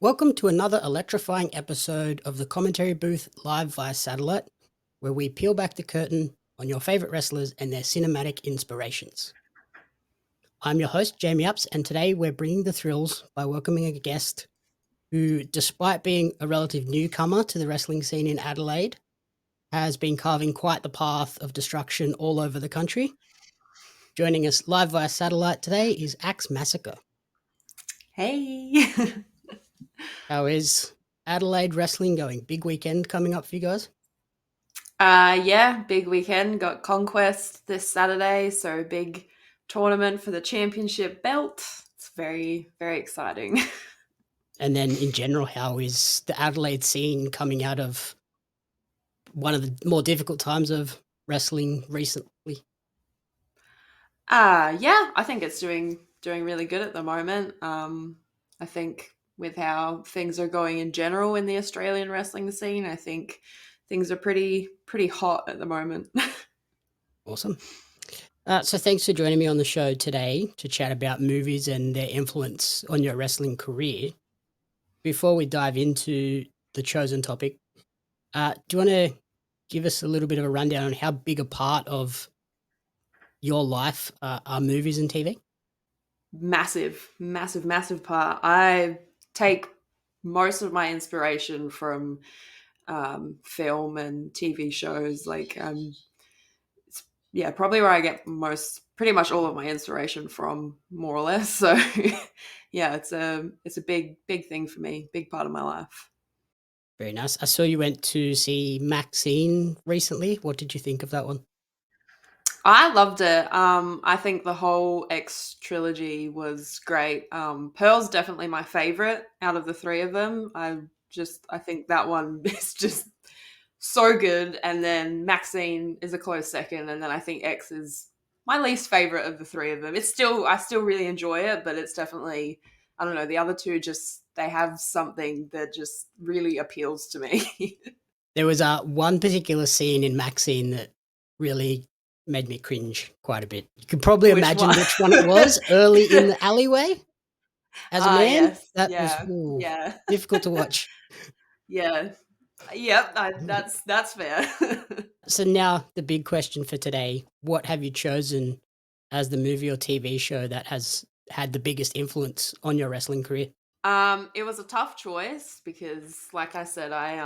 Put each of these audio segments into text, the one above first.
Welcome to another electrifying episode of the Commentary Booth live via satellite, where we peel back the curtain on your favorite wrestlers and their cinematic inspirations. I'm your host, Jamie Upps, and today we're bringing the thrills by welcoming a guest who, despite being a relative newcomer to the wrestling scene in Adelaide, has been carving quite the path of destruction all over the country. Joining us live via satellite today is Axe Massacre. Hey. How is Adelaide wrestling going? Big weekend coming up for you guys? Yeah, big weekend. Got Conquest this Saturday, so big tournament for the championship belt. It's very, very exciting. And then in general, how is the Adelaide scene coming out of one of the more difficult times of wrestling recently? Yeah, I think it's doing really good at the moment. I think with how things are going in general in the Australian wrestling scene, I think things are pretty hot at the moment. Awesome. So thanks for joining me on the show today to chat about movies and their influence on your wrestling career. Before we dive into the chosen topic, do you want to give us a little bit of a rundown on how big a part of your life are movies and TV? Massive part. I take most of my inspiration from film and TV shows. Yeah, probably where I get pretty much all of my inspiration from, more or less. So, yeah, it's a big thing for me, big part of my life. Very nice. I saw you went to see Maxine recently. What did you think of that one? I loved it. I think the whole X trilogy was great. Pearl's definitely my favorite out of the three of them. I think that one is just so good. And then Maxine is a close second. And then I think X is my least favorite of the three of them. I still really enjoy it, but it's definitely, I don't know, the other two they have something that just really appeals to me. There was one particular scene in Maxine that really made me cringe quite a bit. You can probably Which imagine one? which one it was. Early in the alleyway, as a man, Yes. that was Yeah. Yeah. difficult to watch. Yeah. Yep. That's fair. So now the big question for today: what have you chosen as the movie or TV show that has had the biggest influence on your wrestling career? It was a tough choice because, like I said, I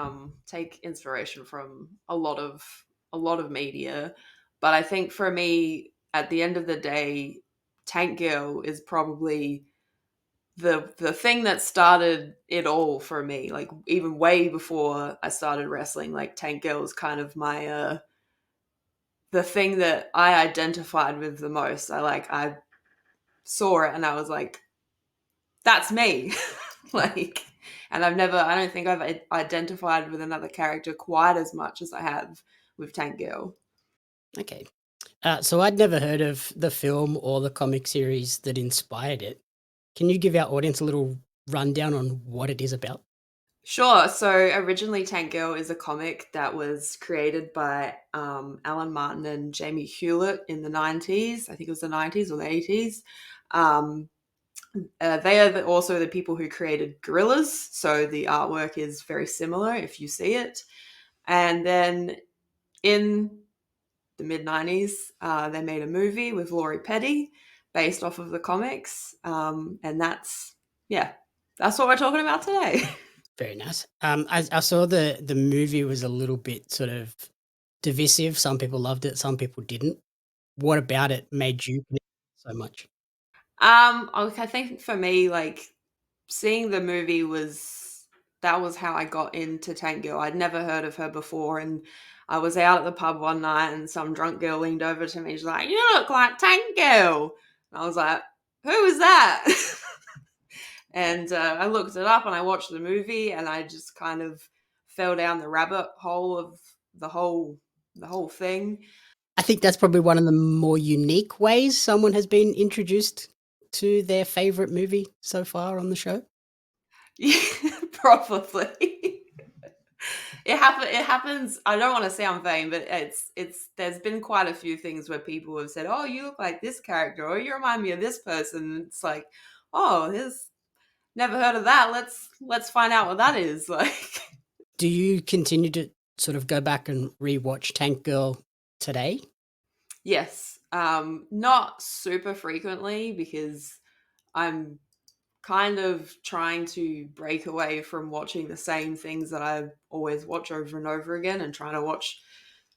take inspiration from a lot of media, but I think for me, at the end of the day, Tank Girl is probably the thing that started it all for me. Like even way before I started wrestling, like Tank Girl was kind of my the thing that I identified with the most. I saw it and I was like, that's me. Like, and I don't think I've identified with another character quite as much as I have with Tank Girl. Okay. So I'd never heard of the film or the comic series that inspired it. Can you give our audience a little rundown on what it is about? Sure. So originally, Tank Girl is a comic that was created by Alan Martin and Jamie Hewlett in the 90s. I think it was the 90s or the 80s. Um, they are also the people who created Gorillas. So the artwork is very similar if you see it. And then in the mid 90s, they made a movie with Laurie Petty based off of the comics. And yeah, that's what we're talking about today. Very nice. I saw the movie was a little bit sort of divisive. Some people loved it, some people didn't. What about it made you connect so much? I think for me, like seeing the movie that was how I got into Tank Girl. I'd never heard of her before, and I was out at the pub one night, and some drunk girl leaned over to me. She's like, "You look like Tank Girl," and I was like, "Who is that?" And I looked it up, and I watched the movie, and I just kind of fell down the rabbit hole of the whole thing. I think that's probably one of the more unique ways someone has been introduced to their favorite movie so far on the show. Yeah, probably. It happens. I don't want to sound vain, but it's there's been quite a few things where people have said, "Oh, you look like this character," or "You remind me of this person." And it's like, oh, there's never heard of that. Let's find out what that is." Like, Do you continue to sort of go back and rewatch Tank Girl today? yes, not super frequently because I'm kind of trying to break away from watching the same things that I always watch over and over again and trying to watch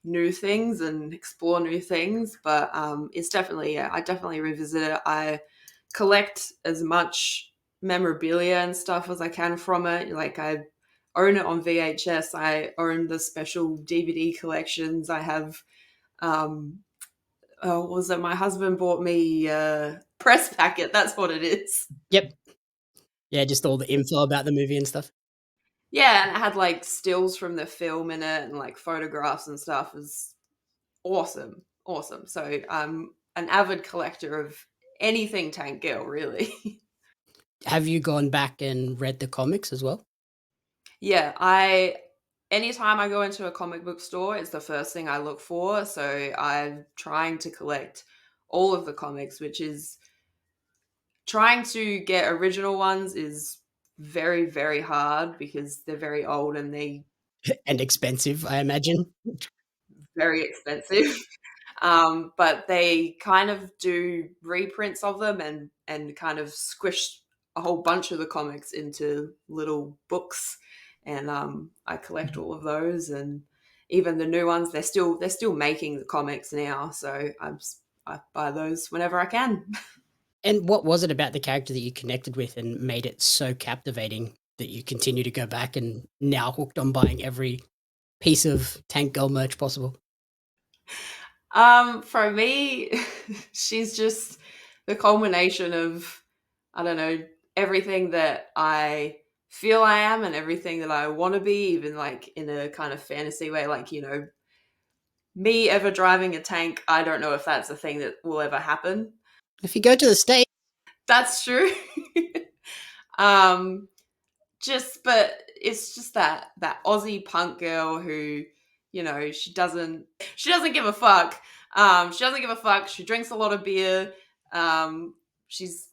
new things and explore new things. But it's definitely, yeah, I definitely revisit it. I collect as much memorabilia and stuff as I can from it. Like, I own it on VHS. I own the special DVD collections. I have, what was it? My husband bought me press packet. That's what it is. Yep. Yeah, just all the info about the movie and stuff. Yeah, and it had like stills from the film in it and like photographs and stuff. It was awesome. Awesome. So I'm an avid collector of anything Tank Girl, really. Have you gone back and read the comics as well? Yeah, I anytime I go into a comic book store, it's the first thing I look for. So I'm trying to collect all of the comics, which is trying to get original ones is very, very hard because they're very old and they And expensive, I imagine. very expensive. But they kind of do reprints of them and kind of squish a whole bunch of the comics into little books, and I collect all of those, and even the new ones. They're still making the comics now, so I buy those whenever I can. And what was it about the character that you connected with and made it so captivating that you continue to go back and now hooked on buying every piece of Tank Girl merch possible? For me, she's just the culmination of, I don't know, everything that I feel I am and everything that I want to be, even like in a kind of fantasy way. Like, me ever driving a tank, I don't know if that's a thing that will ever happen. If you go to the States, That's true. um, but it's just that Aussie punk girl who, she doesn't give a fuck. She doesn't give a fuck. She drinks a lot of beer. She's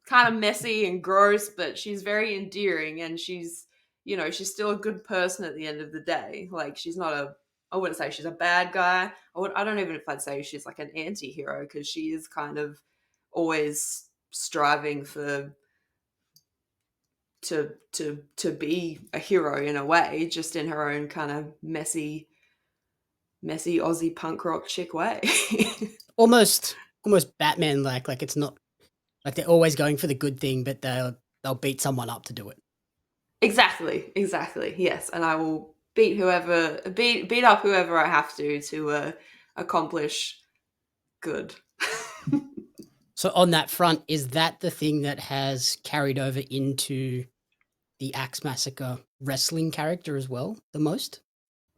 kind of messy and gross, but she's very endearing, and she's still a good person at the end of the day. Like, she's not I wouldn't say she's a bad guy. I don't even know if I'd say she's like an anti-hero, because she is kind of always striving to be a hero in a way, just in her own kind of messy Aussie punk rock chick way. almost Batman like it's not like they're always going for the good thing, but they'll beat someone up to do it. Exactly. Yes, and I will beat up whoever I have to accomplish good. So on that front, is that the thing that has carried over into the Axe Massacre wrestling character as well, the most?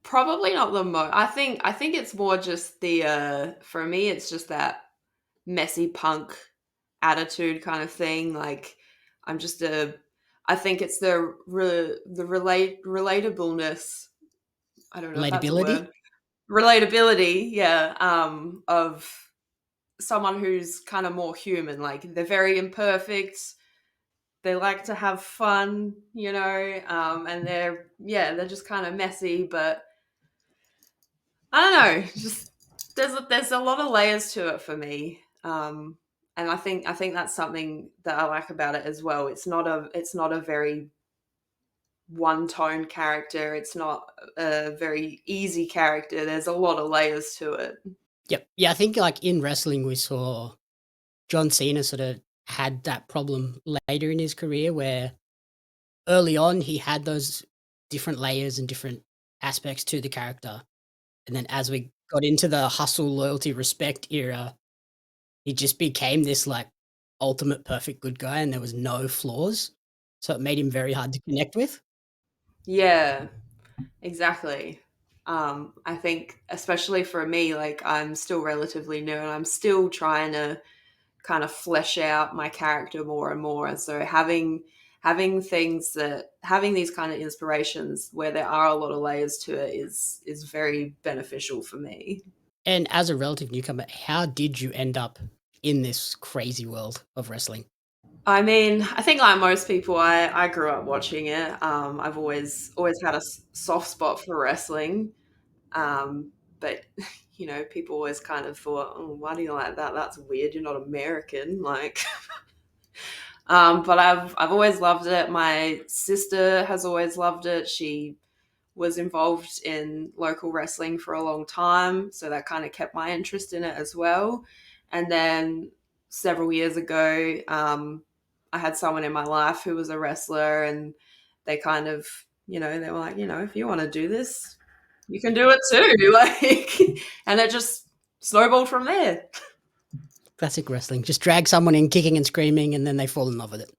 Probably not the most. I think it's more just for me it's just that messy punk attitude kind of thing. Like, I'm just a I think it's the relatableness. I don't know if that's a Relatability? word. Relatability, yeah, of someone who's kind of more human. Like, they're very imperfect. They like to have fun, and they're just kind of messy, but I don't know. Just there's a lot of layers to it for me, and I think that's something that I like about it as well. It's not a very one tone character. It's not a very easy character. There's a lot of layers to it. Yep. Yeah, I think like in wrestling we saw John Cena sort of had that problem later in his career where early on he had those different layers and different aspects to the character. And then as we got into the hustle, loyalty, respect era, he just became this like ultimate perfect good guy and there was no flaws. So it made him very hard to connect with. Yeah, exactly. I think especially for me, like, I'm still relatively new and I'm still trying to kind of flesh out my character more and more. And so having these kind of inspirations where there are a lot of layers to it is very beneficial for me. And as a relative newcomer, how did you end up in this crazy world of wrestling? I mean, I think like most people, I grew up watching it. I've always had a soft spot for wrestling. But people always kind of thought, oh, why do you like that? That's weird. You're not American. Like, but I've always loved it. My sister has always loved it. She was involved in local wrestling for a long time, so that kind of kept my interest in it as well. And then several years ago, I had someone in my life who was a wrestler, and they kind of, they were like, if you want to do this, you can do it too. Like, and it just snowballed from there. Classic wrestling. Just drag someone in kicking and screaming, and then they fall in love with it.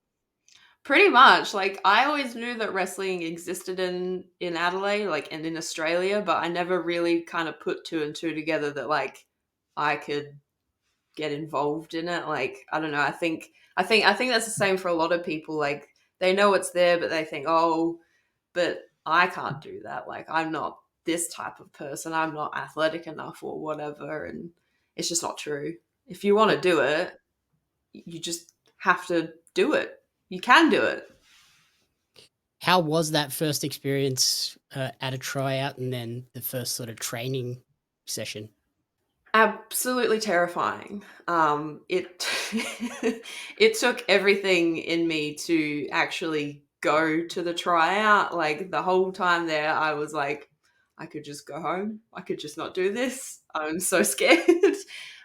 Pretty much. Like I always knew that wrestling existed in Adelaide, like and in Australia, but I never really kind of put two and two together that like I could get involved in it. Like I don't know. I think that's the same for a lot of people. Like they know it's there, but they think, oh, but I can't do that. Like I'm not this type of person. I'm not athletic enough or whatever. And it's just not true. If you want to do it, you just have to do it. You can do it. How was that first experience at a tryout and then the first sort of training session? Absolutely terrifying. It it took everything in me to actually go to the tryout. Like the whole time there, I was like, I could just go home. I could just not do this. I'm so scared.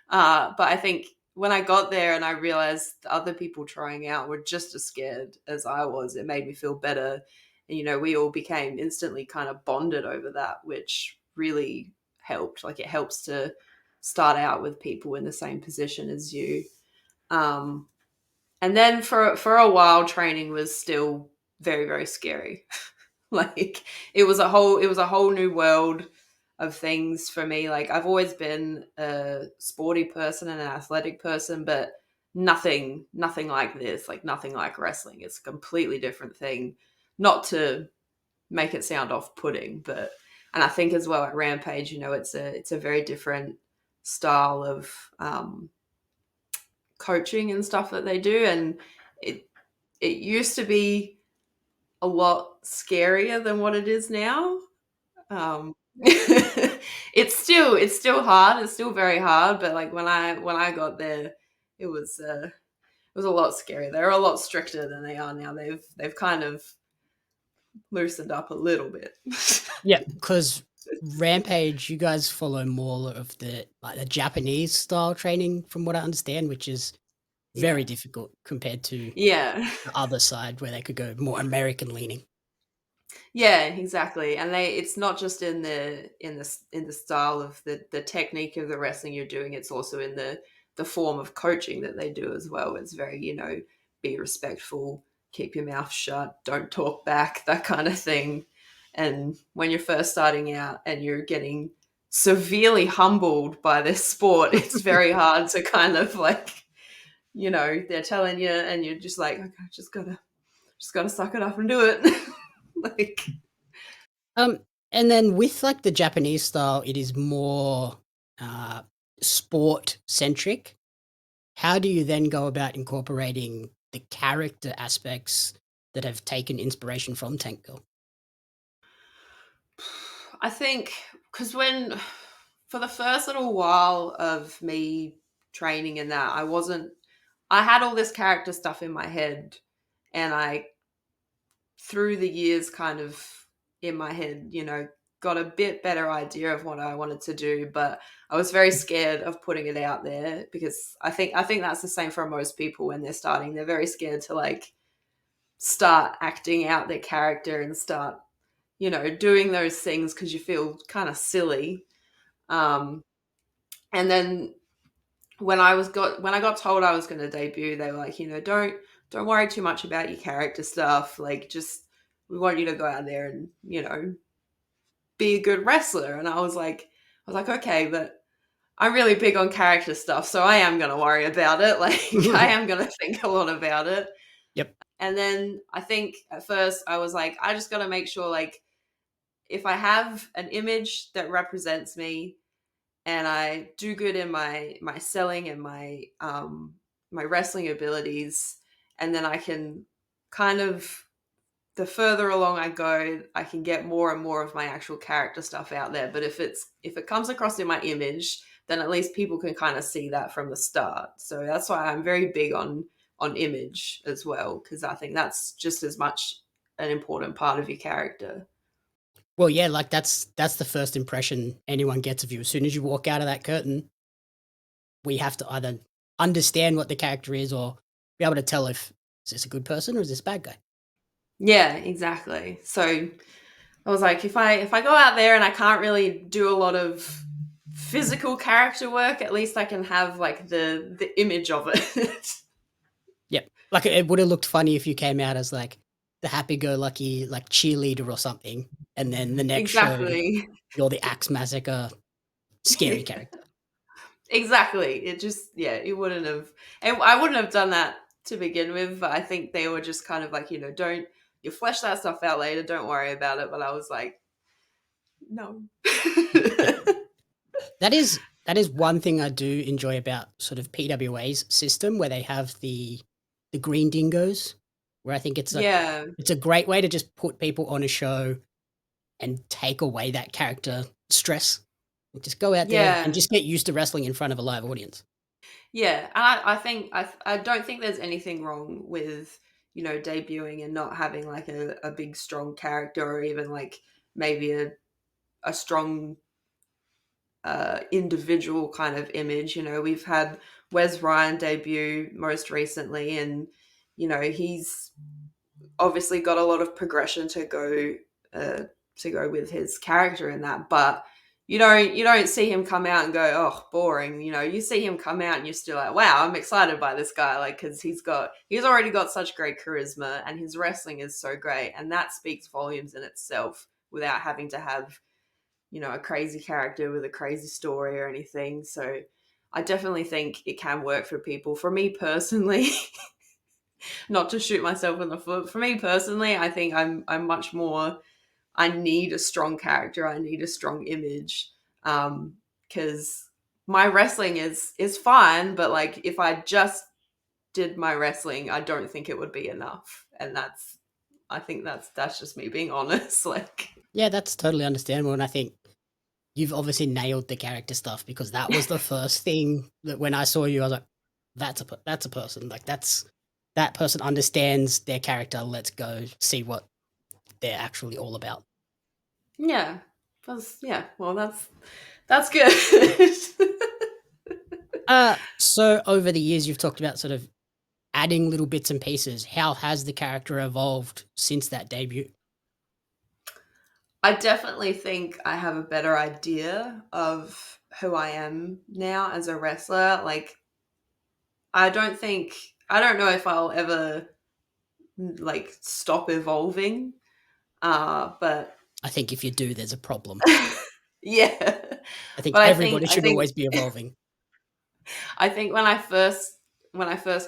But I think when I got there and I realized the other people trying out were just as scared as I was, it made me feel better. And we all became instantly kind of bonded over that, which really helped. Like it helps to start out with people in the same position as you. Um, and then for a while, training was still very very scary. Like it was a whole new world of things for me. Like I've always been a sporty person and an athletic person, but nothing like this. Like nothing like wrestling. It's a completely different thing. Not to make it sound off-putting, but and I think as well at Rampage, it's a very different style of coaching and stuff that they do, and it it used to be a lot scarier than what it is now. It's still hard. It's still very hard, but like when I got there, it was a lot scarier. They're a lot stricter than they are now. They've kind of loosened up a little bit. Yeah, because Rampage, you guys follow more of the Japanese style training, from what I understand, which is Yeah. very difficult compared to Yeah. the other side where they could go more American leaning. Yeah, exactly. And it's not just in the style of the technique of the wrestling you're doing, it's also in the form of coaching that they do as well. It's very, be respectful, keep your mouth shut, don't talk back, that kind of thing. And when you're first starting out and you're getting severely humbled by this sport, it's very hard to kind of like, they're telling you and you're just like, okay, just gotta suck it up and do it. Like Um, and then with like the Japanese style, it is more uh, sport centric. How do you then go about incorporating the character aspects that have taken inspiration from Tank Girl? I think because for the first little while of me training in that, I had all this character stuff in my head, and I, through the years, kind of in my head, got a bit better idea of what I wanted to do, but I was very scared of putting it out there because I think that's the same for most people when they're starting. They're very scared to like start acting out their character and start doing those things because you feel kind of silly. Um, and then when I got told I was going to debut, they were like, don't worry too much about your character stuff. Like, just we want you to go out there and be a good wrestler. And I was like, okay, but I'm really big on character stuff, so I am going to worry about it. Like, I am going to think a lot about it. Yep. And then I think at first I was like, I just got to make sure like if I have an image that represents me and I do good in my selling and my wrestling abilities and then I can kind of, the further along I go, I can get more and more of my actual character stuff out there. But if it comes across in my image, then at least people can kind of see that from the start. So that's why I'm very big on image as well, because I think that's just as much an important part of your character. Well, yeah, like that's the first impression anyone gets of you. As soon as you walk out of that curtain, we have to either understand what the character is or be able to tell if is this a good person or is this a bad guy. Yeah, exactly. So I was like, if I go out there and I can't really do a lot of physical character work, at least I can have like the image of it. Yep. Like it would have looked funny if you came out as like the happy-go-lucky like cheerleader or something, and then the next show Exactly. you're the Axe Massacre scary character. Exactly. It just, yeah, it wouldn't have, and I wouldn't have done that to begin with. But I think they were just kind of like, don't, you flesh that stuff out later. Don't worry about it. But I was like, no. That is one thing I do enjoy about sort of PWA's system where they have the green dingoes, where I think Yeah. it's a great way to just put people on a show and take away that character stress. Just go out there and Yeah. just get used to wrestling in front of a live audience. Yeah. And I think, I don't think there's anything wrong with, debuting and not having like a big, strong character, or even like maybe a strong individual kind of image. We've had Wes Ryan debut most recently, and he's obviously got a lot of progression to go with his character in that. But you don't see him come out and go, oh, boring. You see him come out and you're still like, wow, I'm excited by this guy, like, because he's already got such great charisma, and his wrestling is so great, and that speaks volumes in itself without having to have a crazy character with a crazy story or anything. So I definitely think it can work for people. For me personally, not to shoot myself in the foot, for me personally, I think I'm much more, I need a strong character, I need a strong image. Because my wrestling is fine, but like if I just did my wrestling, I don't think it would be enough. And I think that's just me being honest. Like, Yeah, that's totally understandable, and I think you've obviously nailed the character stuff because that was the first thing that when I saw you, I was like, that's a person. Like that person understands their character. Let's go see what they're actually all about. yeah, yeah. Well, that's good. So over the years, you've talked about sort of adding little bits and pieces. How has the character evolved since that debut? I definitely think I have a better idea of who I am now as a wrestler. Like, I don't know if I'll ever like stop evolving. But I think if you do, there's a problem. yeah. I think But I think everybody I should think always be evolving. I think when I first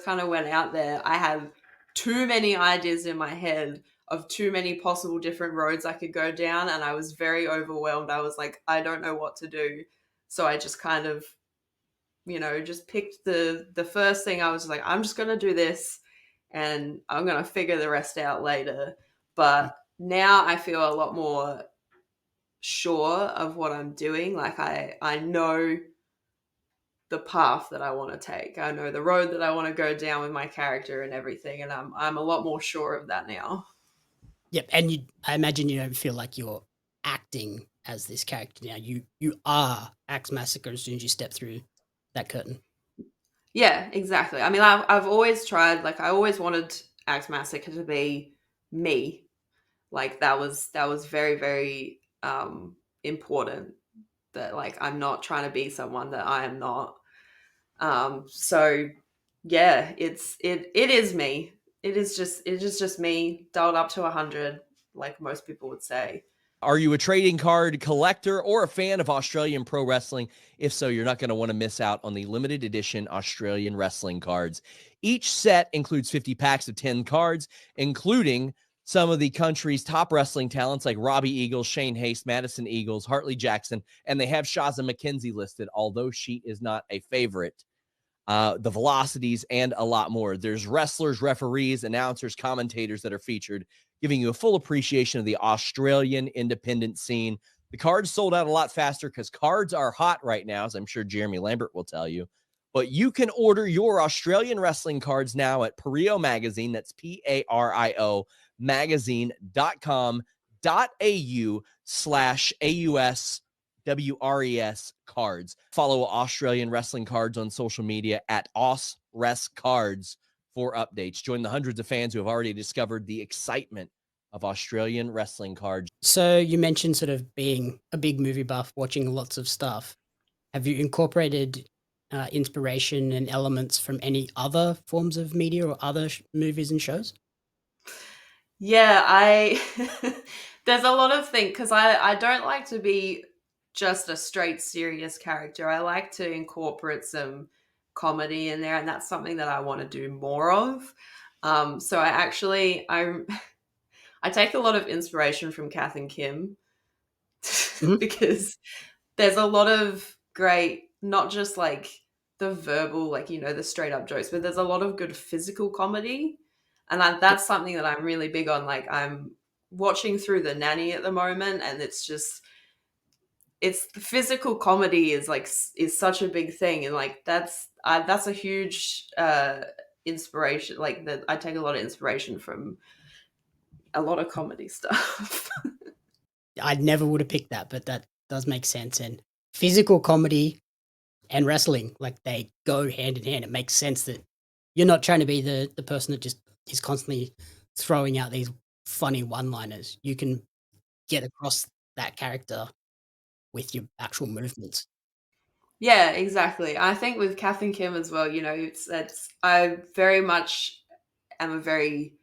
kind of went out there, I had too many ideas in my head of too many possible different roads I could go down, and I was very overwhelmed. I was like, I don't know what to do. So I just kind of, just picked the first thing. I was like, I'm just going to do this, and I'm going to figure the rest out later. But now I feel a lot more sure of what I'm doing. Like I know the path that I want to take. I know the road that I want to go down with my character and everything, and I'm a lot more sure of that now. Yep, and I imagine you don't feel like you're acting as this character now. You are Axe Massacre as soon as you step through that curtain. Yeah, exactly. I mean, I've always tried. Like, I always wanted Axe Massacre to be me. Like, that was very, very important. That, like, I'm not trying to be someone that I am not. So yeah, it is me. It is just me dialed up to 100, like most people would say. Are you a trading card collector or a fan of Australian pro wrestling? If so, you're not going to want to miss out on the limited edition Australian wrestling cards. Each set includes 50 packs of 10 cards, including some of the country's top wrestling talents like Robbie Eagles, Shane Haste, Madison Eagles, Hartley Jackson, and they have Shaza McKenzie listed, although she is not a favorite. the velocities, and a lot more. There's wrestlers, referees, announcers, commentators that are featured, giving you a full appreciation of the Australian independent scene. The cards sold out a lot faster because cards are hot right now, as I'm sure Jeremy Lambert will tell you. But you can order your Australian wrestling cards now at Pario Magazine. That's Pario magazine.com.au/AUS WRES cards. Follow Australian Wrestling Cards on social media at AusResCards for updates. Join the hundreds of fans who have already discovered the excitement of Australian wrestling cards. So you mentioned sort of being a big movie buff, watching lots of stuff. Have you incorporated inspiration and elements from any other forms of media or other movies and shows? Yeah, I there's a lot of things because I don't like to be just a straight serious character. I like to incorporate some comedy in there, and that's something that I want to do more of. So I take a lot of inspiration from Kath and Kim Mhm. because there's a lot of great, not just like the verbal, like, the straight up jokes, but there's a lot of good physical comedy. And that's something that I'm really big on. Like, I'm watching through The Nanny at the moment, and it's the physical comedy is such a big thing. And like, that's a huge inspiration. Like, that I take a lot of inspiration from a lot of comedy stuff. I never would have picked that, but that does make sense. And physical comedy and wrestling, like they go hand in hand. It makes sense that you're not trying to be the person that just is constantly throwing out these funny one-liners. You can get across that character with your actual movements. Yeah, exactly. I think with Kath and Kim as well, it's I very much am a very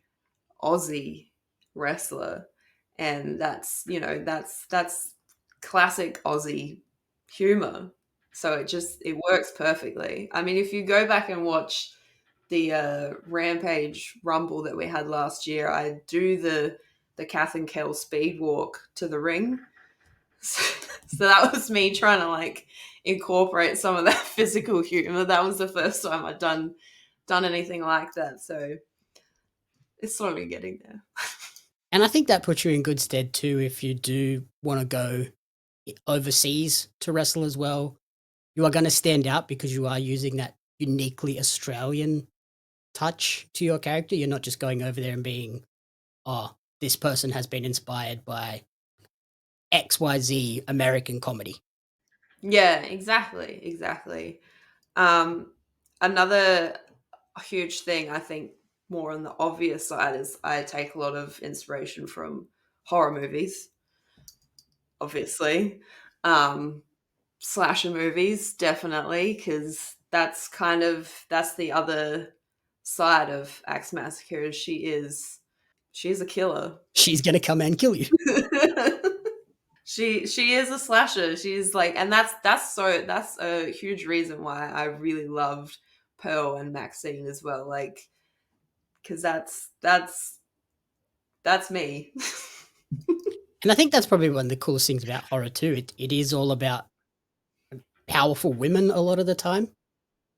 Aussie wrestler, and that's classic Aussie humor. So it works perfectly. I mean, if you go back and watch the Rampage Rumble that we had last year, I do the Kath and Kel speed walk to the ring. So that was me trying to like incorporate some of that physical humor. That was the first time I'd done anything like that. So it's slowly getting there. And I think that puts you in good stead too if you do want to go overseas to wrestle as well. You are going to stand out because you are using that uniquely Australian touch to your character. You're not just going over there and being, oh, this person has been inspired by XYZ American comedy. Yeah, exactly, exactly. Um, Another huge thing, I think, more on the obvious side, is I take a lot of inspiration from horror movies, obviously. Um, Slasher movies, definitely, because that's the other side of Axe Massacre. Is she is a killer. She's going to come and kill you. She is a slasher. She's like, and that's a huge reason why I really loved Pearl and Maxine as well. Like, because that's me. And I think that's probably one of the coolest things about horror too. It is all about powerful women a lot of the time.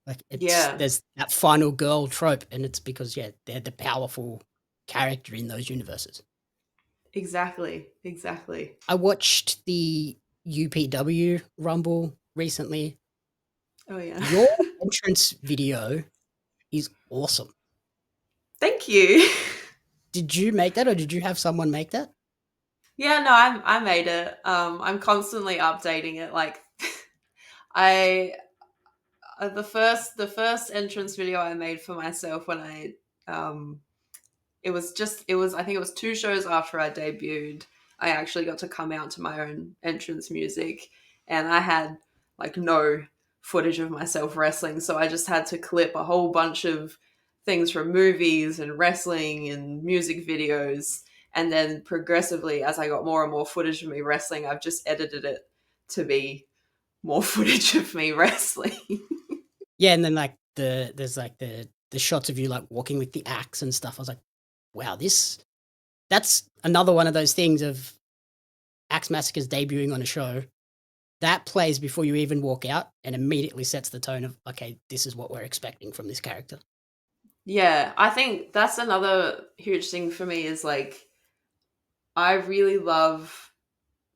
Like Yeah, there's that final girl trope, and it's because they're the powerful character in those universes. exactly. I watched the UPW Rumble recently. Oh yeah. Your entrance video is awesome. Thank you. Did you make that, or did you have someone make that? Yeah, no, I made it. I'm constantly updating it. Like, I the first entrance video I made for myself when um it was I think it was 2 shows after I debuted. I actually got to come out to my own entrance music, and I had like no footage of myself wrestling, so I just had to clip a whole bunch of things from movies and wrestling and music videos, and then progressively, as I got more and more footage of me wrestling, I've just edited it to be more footage of me wrestling. Yeah, and then like there's like the shots of you like walking with the axe and stuff. I was like, wow, that's another one of those things of Axe Massacre's debuting on a show. that plays before you even walk out and immediately sets the tone of, okay, this is what we're expecting from this character. Yeah, I think that's another huge thing for me is like I really love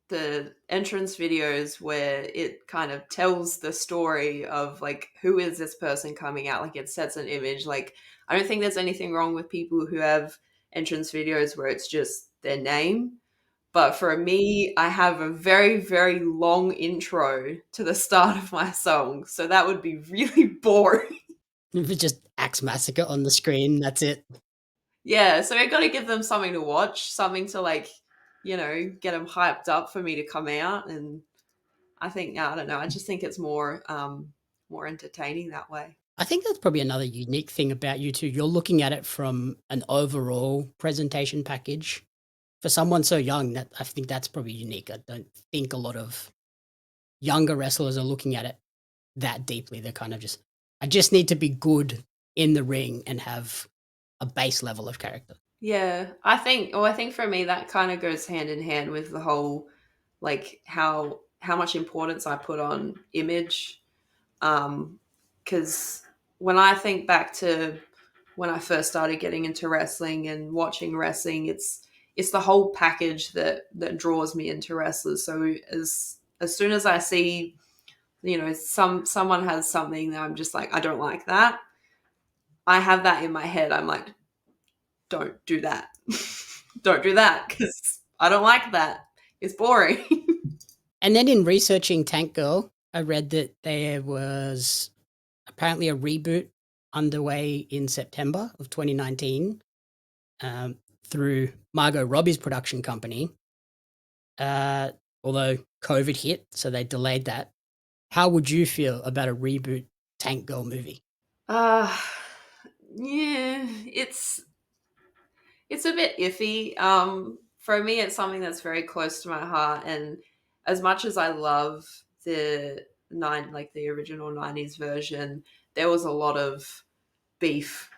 the entrance videos where it kind of tells the story of like who is this person coming out, like it sets an image. Like I don't think there's anything wrong with people who have entrance videos where it's just their name. But for me, I have a very, very long intro to the start of my song. So that would be really boring. If it's just Axe Massacre on the screen, that's it. Yeah, so I got to give them something to watch, something to like, get them hyped up for me to come out. And I think, I don't know, I just think it's more entertaining that way. I think that's probably another unique thing about you two. You're looking at it from an overall presentation package. For someone so young, that I think that's probably unique. I don't think a lot of younger wrestlers are looking at it that deeply. They're kind of just, I just need to be good in the ring and have a base level of character. Yeah, I think for me that kind of goes hand in hand with the whole like how much importance I put on image. Because when I think back to when I first started getting into wrestling and watching wrestling, it's the whole package that draws me into wrestlers. So as soon as I see, someone has something that I'm just like, I don't like that. I have that in my head. I'm like, don't do that. Don't do that because I don't like that. It's boring. And then in researching Tank Girl, I read that there was apparently a reboot underway in September of 2019 through Margot Robbie's production company. Although COVID hit, so they delayed that. How would you feel about a reboot Tank Girl movie? uh yeah, it's a bit iffy. For me, it's something that's very close to my heart, and as much as I love the original '90s version, there was a lot of beef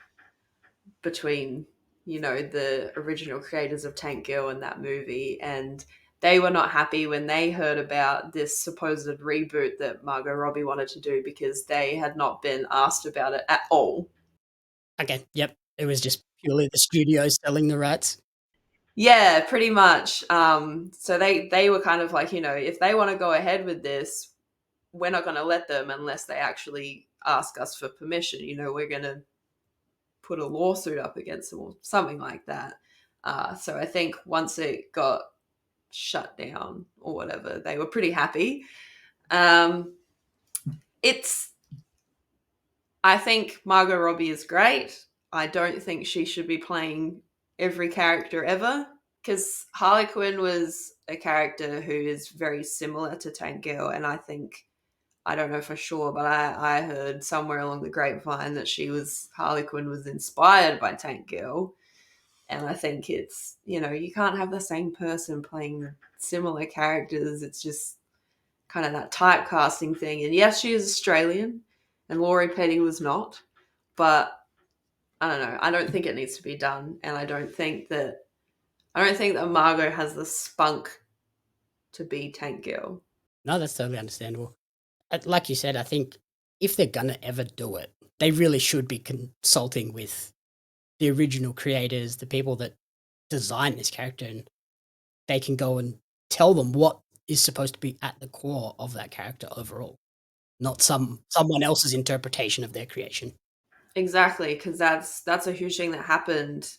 between the original creators of Tank Girl and that movie, and they were not happy when they heard about this supposed reboot that Margot Robbie wanted to do because they had not been asked about it at all. Okay, yep. It was just purely the studios selling the rights. Yeah, pretty much. So they were kind of like, if they want to go ahead with this, we're not going to let them unless they actually ask us for permission. We're going to put a lawsuit up against them or something like that. So I think once it got shut down or whatever, they were pretty happy. It's I think Margot Robbie is great. I don't think she should be playing every character ever because Harley Quinn was a character who is very similar to Tank Girl, and I don't know for sure, but I heard somewhere along the grapevine that Harley Quinn was inspired by Tank Girl, and I think it's you can't have the same person playing similar characters. It's just kind of that typecasting thing. And yes, she is Australian, and Laurie Petty was not, but I don't know. I don't think it needs to be done, and I don't think that Margot has the spunk to be Tank Girl. No, that's totally understandable. Like you said, I think if they're gonna ever do it, they really should be consulting with the original creators, the people that designed this character, and they can go and tell them what is supposed to be at the core of that character overall, not someone else's interpretation of their creation. Exactly, because that's a huge thing that happened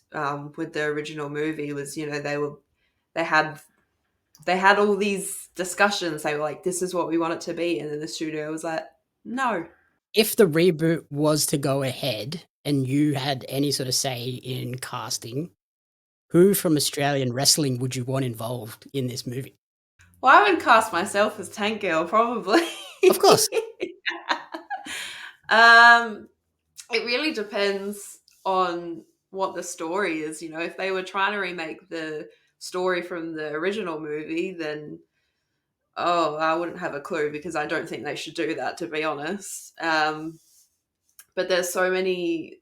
with the original movie. Was they had all these discussions. They were like, "This is what we want it to be," and then the studio was like, "No." If the reboot was to go ahead and you had any sort of say in casting, who from Australian wrestling would you want involved in this movie? Well, I would cast myself as Tank Girl, probably. Of course. um, it really depends on what the story is. If they were trying to remake the story from the original movie, then I wouldn't have a clue because I don't think they should do that, to be honest. But there's so many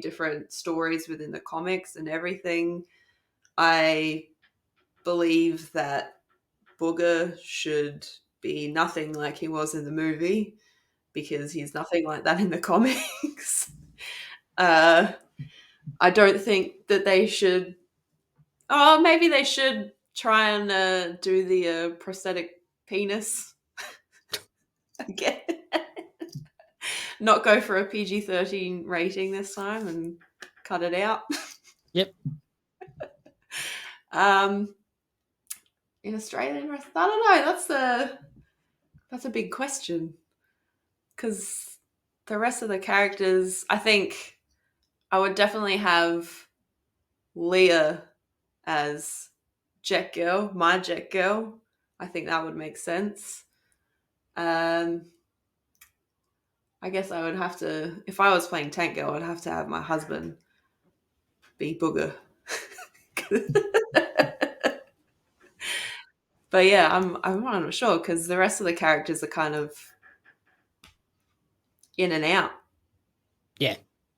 different stories within the comics and everything. I believe that Booger should be nothing like he was in the movie, because he's nothing like that in the comics. I don't think that they should. Oh, maybe they should try and do the prosthetic penis again. Not go for a PG-13 rating this time and cut it out. Yep. In Australian wrestling, I don't know. That's a big question, because the rest of the characters, I think I would definitely have Leah as Jet Girl, my Jet Girl. I think that would make sense. I guess I would have to, if I was playing Tank Girl, I'd have to have my husband be Booger. But yeah, I'm not sure, because the rest of the characters are kind of in and out. Yeah,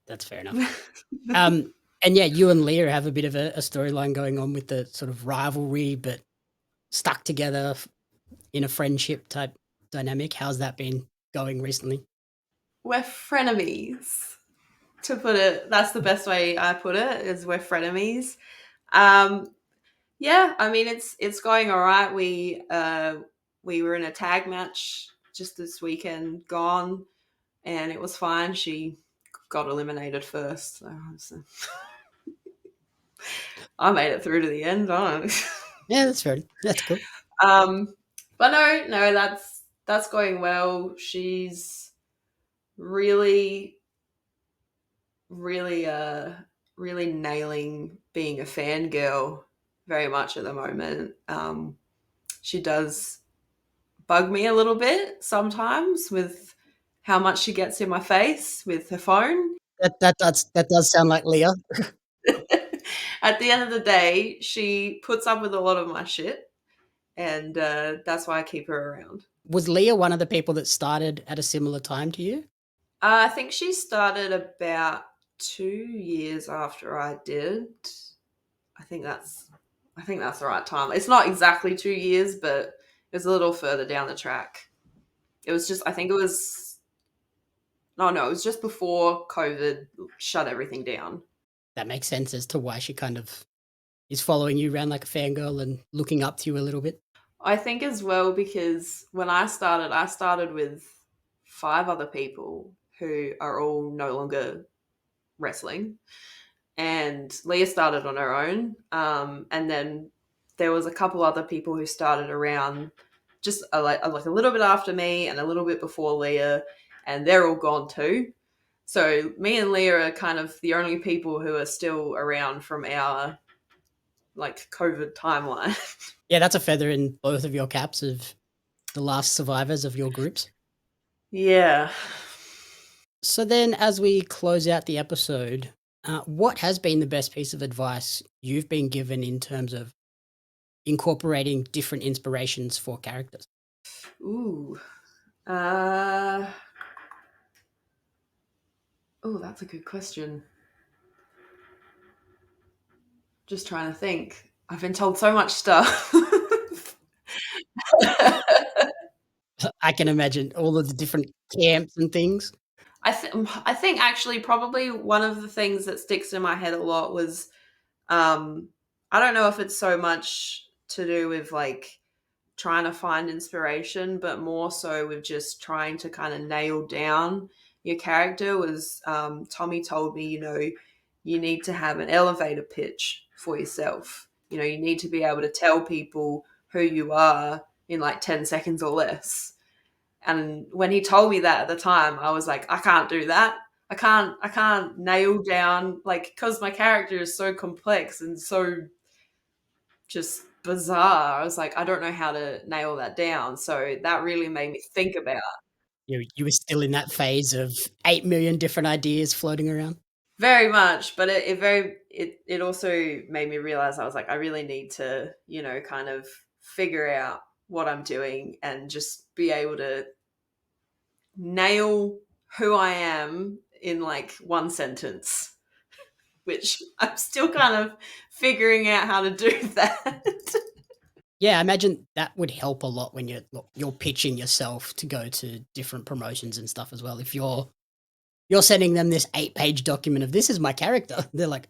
that's fair enough. And yeah, you and Leah have a bit of a storyline going on with the sort of rivalry, but stuck together in a friendship type dynamic. How's that been going recently? We're frenemies, to put it. That's the best way I put it, is we're frenemies. Yeah, I mean, it's going all right. We were in a tag match just this weekend gone, and it was fine. She got eliminated first, so I made it through to the end. Yeah, that's fair. That's cool. But no, that's going well. She's really, really, really nailing being a fangirl very much at the moment. She does bug me a little bit sometimes with how much she gets in my face with her phone. That does sound like Leah. At the end of the day, she puts up with a lot of my shit, and that's why I keep her around. Was Leah one of the people that started at a similar time to you? I think she started about 2 years after I did. I think that's the right time. It's not exactly 2 years, but it was a little further down the track. It was just, I think it was, no, it was just before COVID shut everything down. That makes sense as to why she kind of is following you around like a fangirl and looking up to you a little bit. I think as well, because when I started with 5 other people who are all no longer wrestling. And Leah started on her own. And then there was a couple other people who started around just like a little bit after me and a little bit before Leah, and they're all gone too. So me and Leah are kind of the only people who are still around from our like COVID timeline. Yeah, that's a feather in both of your caps of the last survivors of your groups. Yeah. So then, as we close out the episode, what has been the best piece of advice you've been given in terms of incorporating different inspirations for characters? Ooh. Oh, that's a good question. Just trying to think. I've been told so much stuff. I can imagine all of the different camps and things. I think actually probably one of the things that sticks in my head a lot was, I don't know if it's so much to do with like trying to find inspiration, but more so with just trying to kind of nail down your character. Was Tommy told me, you need to have an elevator pitch for yourself. You need to be able to tell people who you are in like 10 seconds or less. And when he told me that at the time, I was like, I can't do that. I can't nail down, like, because my character is so complex and so just bizarre. I was like, I don't know how to nail that down. So that really made me think about. You were still in that phase of 8 million different ideas floating around. Very much, but it also made me realize, I was like, I really need to, kind of figure out what I'm doing and just be able to nail who I am in like one sentence, which I'm still kind of figuring out how to do that. Yeah, I imagine that would help a lot when you're pitching yourself to go to different promotions and stuff as well. If you're sending them this 8-page document of this is my character, they're like,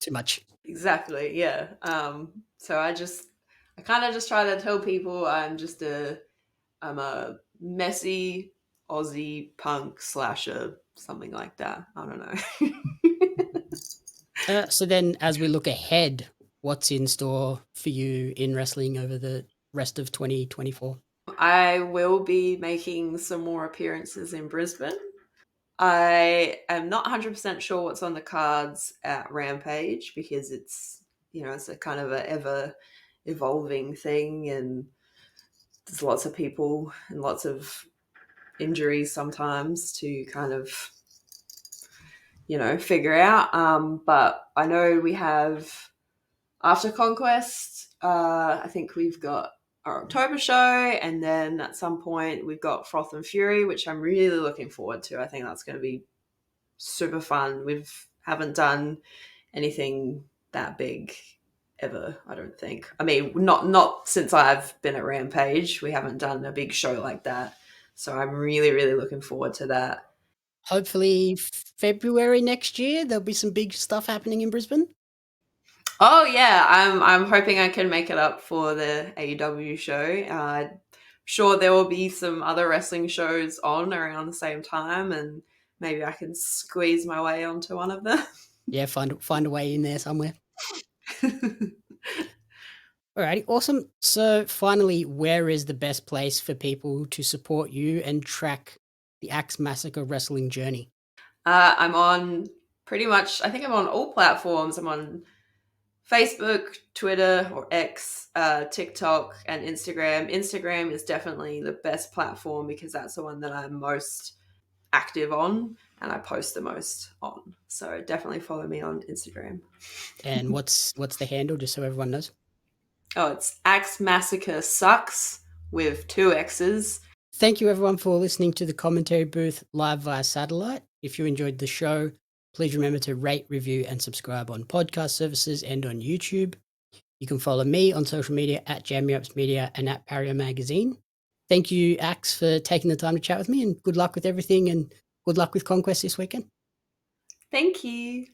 too much. Exactly, yeah. So I kind of just try to tell people I'm a messy Aussie punk slasher, something like that. I don't know. So then, as we look ahead, what's in store for you in wrestling over the rest of 2024? I will be making some more appearances in Brisbane. I am not 100% sure what's on the cards at Rampage because it's a kind of a ever evolving thing, and there's lots of people and lots of injuries sometimes to kind of figure out. But I know we have after Conquest. I think we've got our October show, and then at some point we've got Froth and Fury, which I'm really looking forward to. I think that's going to be super fun. Haven't done anything that big ever, I don't think. I mean, not since I've been at Rampage. We haven't done a big show like that. So I'm really, really looking forward to that. Hopefully, February next year, there'll be some big stuff happening in Brisbane. Oh yeah, I'm hoping I can make it up for the AEW show. Sure there will be some other wrestling shows on around the same time, and maybe I can squeeze my way onto one of them. Yeah, find a way in there somewhere. Alrighty, awesome. So finally, where is the best place for people to support you and track the Axe Massacre wrestling journey? I'm on I think I'm on all platforms. I'm on Facebook, Twitter or X, TikTok, and Instagram. Instagram is definitely the best platform because that's the one that I'm most active on and I post the most on. So definitely follow me on Instagram. And what's the handle, just so everyone knows? Oh, it's Axe Massacre Sucks with 2 X's. Thank you, everyone, for listening to the commentary booth live via satellite. If you enjoyed the show, please remember to rate, review, and subscribe on podcast services and on YouTube. You can follow me on social media at JamMeUps Media and at Pario Magazine. Thank you, Axe, for taking the time to chat with me, and good luck with everything, and good luck with Conquest this weekend. Thank you.